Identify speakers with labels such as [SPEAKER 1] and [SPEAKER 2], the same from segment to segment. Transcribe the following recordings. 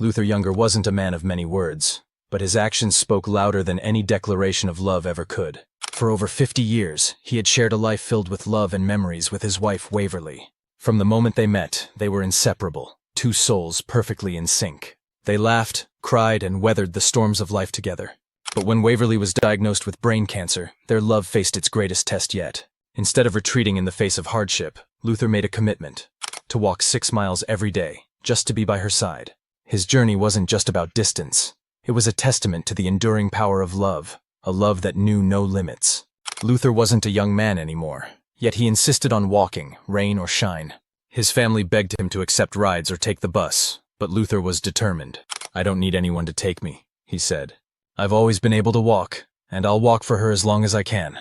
[SPEAKER 1] Luther Younger wasn't a man of many words, but his actions spoke louder than any declaration of love ever could. For over 50 years, he had shared a life filled with love and memories with his wife Waverlee. From the moment they met, they were inseparable, two souls perfectly in sync. They laughed, cried, and weathered the storms of life together. But when Waverlee was diagnosed with brain cancer, their love faced its greatest test yet. Instead of retreating in the face of hardship, Luther made a commitment to walk 6 miles every day, just to be by her side. His journey wasn't just about distance. It was a testament to the enduring power of love, a love that knew no limits. Luther wasn't a young man anymore, yet he insisted on walking, rain or shine. His family begged him to accept rides or take the bus, but Luther was determined. "I don't need anyone to take me," he said. "I've always been able to walk, and I'll walk for her as long as I can."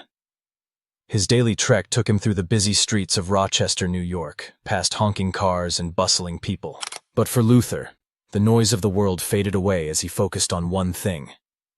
[SPEAKER 1] His daily trek took him through the busy streets of Rochester, New York, past honking cars and bustling people. But for Luther, the noise of the world faded away as he focused on one thing: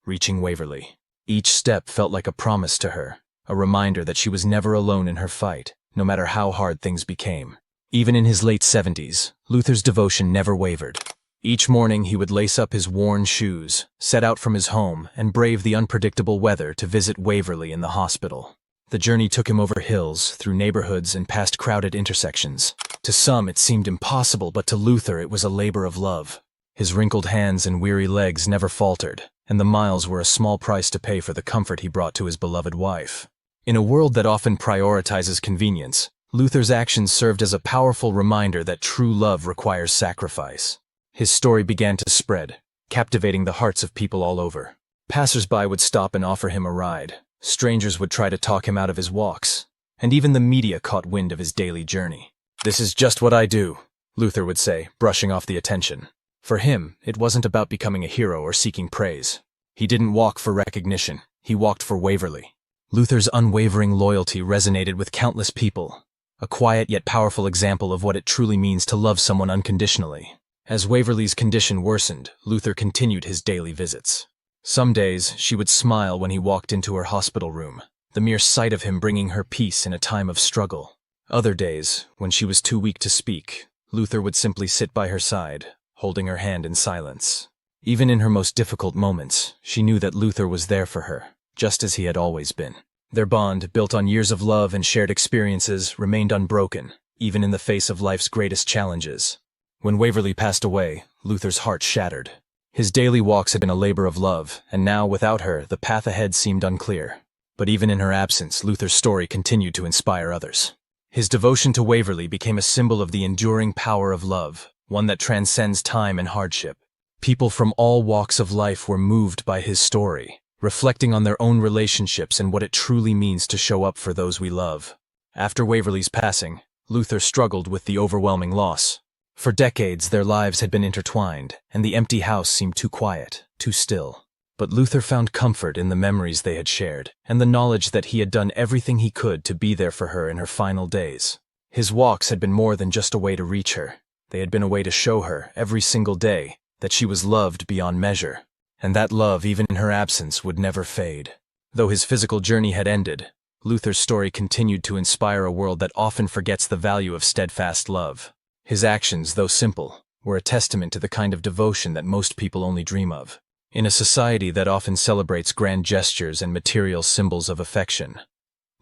[SPEAKER 1] reaching Waverlee. Each step felt like a promise to her, a reminder that she was never alone in her fight, no matter how hard things became. Even in his late 70s, Luther's devotion never wavered. Each morning he would lace up his worn shoes, set out from his home, and brave the unpredictable weather to visit Waverlee in the hospital. The journey took him over hills, through neighborhoods, and past crowded intersections. To some it seemed impossible, but to Luther it was a labor of love. His wrinkled hands and weary legs never faltered, and the miles were a small price to pay for the comfort he brought to his beloved wife. In a world that often prioritizes convenience, Luther's actions served as a powerful reminder that true love requires sacrifice. His story began to spread, captivating the hearts of people all over. Passers-by would stop and offer him a ride. Strangers would try to talk him out of his walks, and even the media caught wind of his daily journey. "This is just what I do," Luther would say, brushing off the attention. For him, it wasn't about becoming a hero or seeking praise. He didn't walk for recognition, he walked for Waverlee. Luther's unwavering loyalty resonated with countless people, a quiet yet powerful example of what it truly means to love someone unconditionally. As Waverlee's condition worsened, Luther continued his daily visits. Some days, she would smile when he walked into her hospital room, the mere sight of him bringing her peace in a time of struggle. Other days, when she was too weak to speak, Luther would simply sit by her side, holding her hand in silence. Even in her most difficult moments, she knew that Luther was there for her, just as he had always been. Their bond, built on years of love and shared experiences, remained unbroken, even in the face of life's greatest challenges. When Waverlee passed away, Luther's heart shattered. His daily walks had been a labor of love, and now, without her, the path ahead seemed unclear. But even in her absence, Luther's story continued to inspire others. His devotion to Waverlee became a symbol of the enduring power of love, one that transcends time and hardship. People from all walks of life were moved by his story, reflecting on their own relationships and what it truly means to show up for those we love. After Waverlee's passing, Luther struggled with the overwhelming loss. For decades, their lives had been intertwined, and the empty house seemed too quiet, too still. But Luther found comfort in the memories they had shared, and the knowledge that he had done everything he could to be there for her in her final days. His walks had been more than just a way to reach her. They had been a way to show her, every single day, that she was loved beyond measure, and that love, even in her absence, would never fade. Though his physical journey had ended, Luther's story continued to inspire a world that often forgets the value of steadfast love. His actions, though simple, were a testament to the kind of devotion that most people only dream of. In a society that often celebrates grand gestures and material symbols of affection,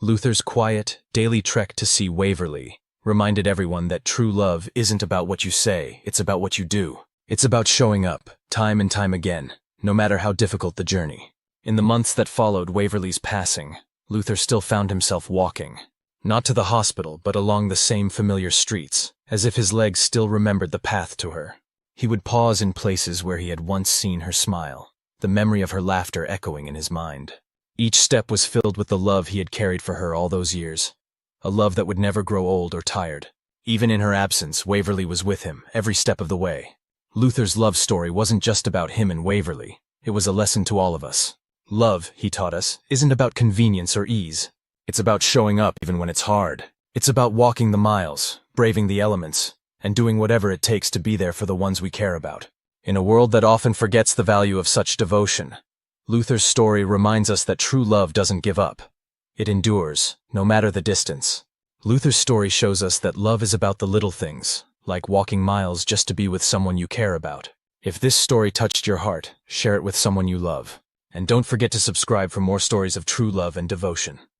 [SPEAKER 1] Luther's quiet, daily trek to see Waverlee reminded everyone that true love isn't about what you say, it's about what you do. It's about showing up, time and time again, no matter how difficult the journey. In the months that followed Waverlee's passing, Luther still found himself walking. Not to the hospital, but along the same familiar streets, as if his legs still remembered the path to her. He would pause in places where he had once seen her smile, the memory of her laughter echoing in his mind. Each step was filled with the love he had carried for her all those years, a love that would never grow old or tired. Even in her absence, Waverlee was with him, every step of the way. Luther's love story wasn't just about him and Waverlee, it was a lesson to all of us. Love, he taught us, isn't about convenience or ease. It's about showing up even when it's hard. It's about walking the miles, braving the elements, and doing whatever it takes to be there for the ones we care about. In a world that often forgets the value of such devotion, Luther's story reminds us that true love doesn't give up. It endures, no matter the distance. Luther's story shows us that love is about the little things, like walking miles just to be with someone you care about. If this story touched your heart, share it with someone you love. And don't forget to subscribe for more stories of true love and devotion.